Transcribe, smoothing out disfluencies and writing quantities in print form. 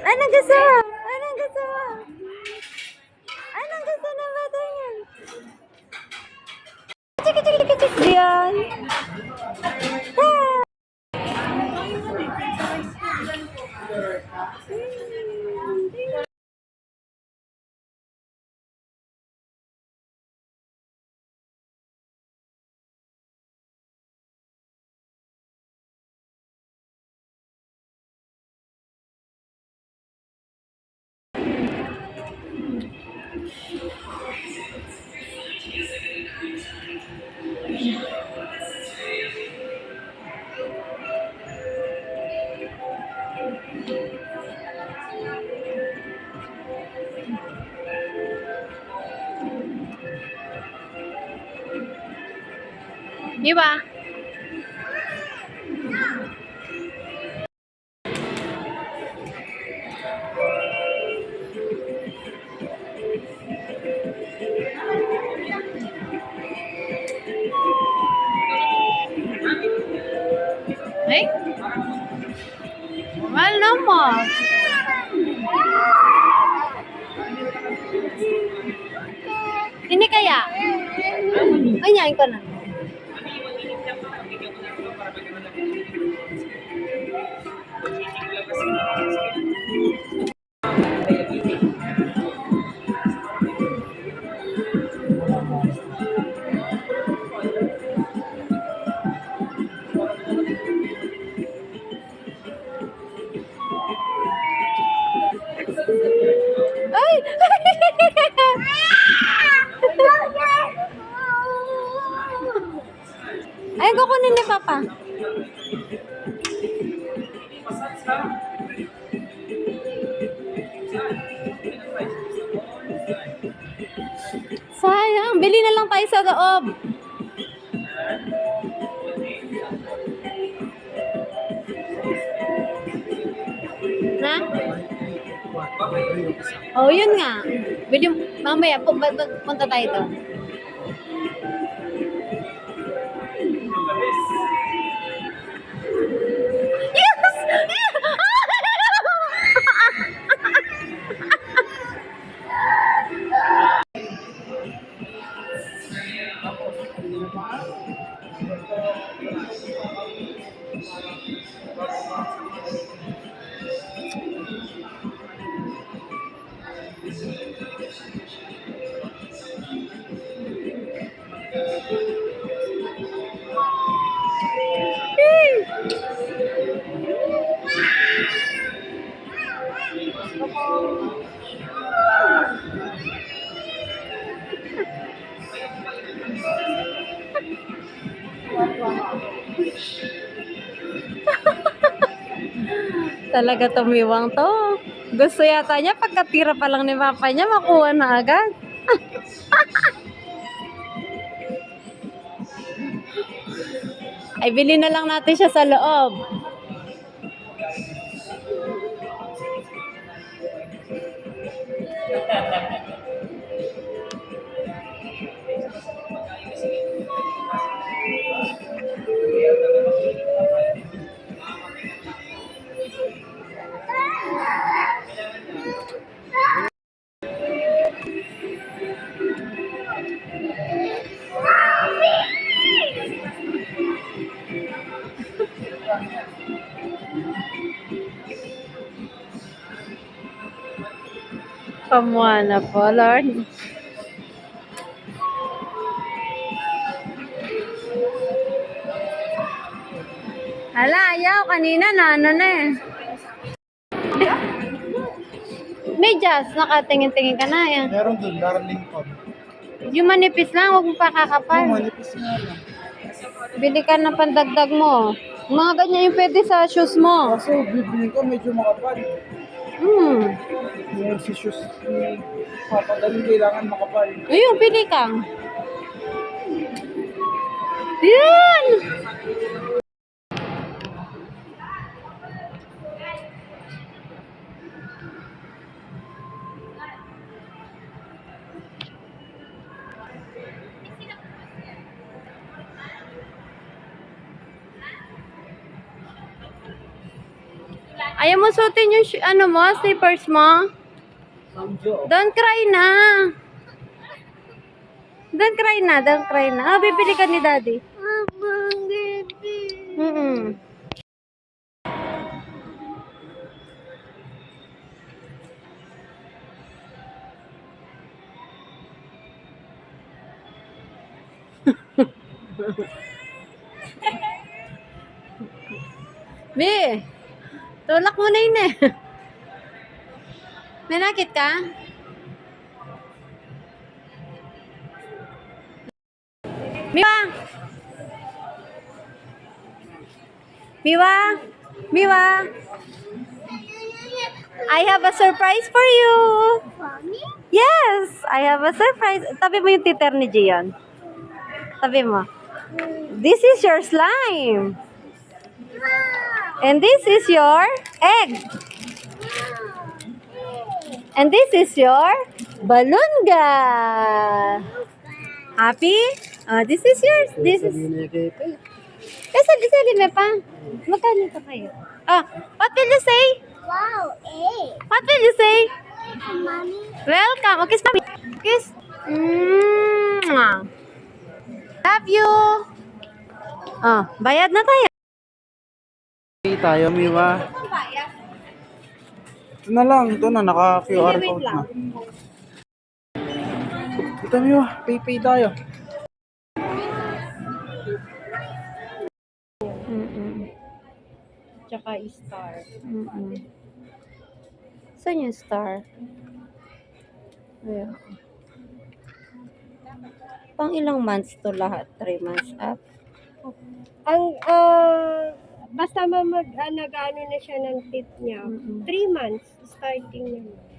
Anong gusto mo? Anong gusto mo? Anong gusto ng bata yan? Chiki, chiki, chiki, chiki. Diyan. Ah. Di ba? Eh? Mahal naman. Ini kaya? Ay, nyain ko na. Ay! Ay, kukunin ni Papa. Sayang, bili na lang tayo sa loob. Na? Oh, yun nga. Bili, mamaya, punta tayo doon. Yes! Talaga tumiwang to. Gusto yata niya pagkatira pa lang ni Papa niya, makuha na agad. Ay, bili na lang natin siya sa loob. Kamuha na po, Lord. Hala, ayaw. Kanina na, ano na eh. Medyas, nakatingin-tingin ka na yan. Meron dun, darling ko. Yung manipis lang, huwag mo pa kakapal. Manipis nga lang. Bili ka na pandagdag mo. Mga ganyan yung pwede sa shoes mo. Kaso, bibili ko medyo makapal. Yung si shoes, papagaling kailangan makapal. Ayun, pili kang. Yan! Ayaw mo suotin yung ano mo, slippers mo? Samjo. Don't cry na. Don't cry na, don't cry na. Ah, bibili ka ni daddy. Mm-mm. Be, tulak mo na yun eh. May nakit ka? Miwa! Miwa! Miwa! I have a surprise for you! Yes! I have a surprise. Tabi mo yung titer ni Gian. Tabi mo. This is your slime. And this is your egg. And this is your balunga. Happy? This is yours. This is... Isali mo pa. Magkano ito kayo? What will you say? Wow, eh. What will you say? Mommy. Welcome. Okay, stop. Kiss. Love you. Bayad na tayo. Okay tayo, Miwa. Ito na lang. Ito na, naka-QR code na. Ito, Miwa. Pay tayo. Tsaka star. Saan yung star? Ayan. Pang ilang months to lahat? 3 months up? Ang, basta nag-ano na siya ng teeth niya. 3 months, starting niya.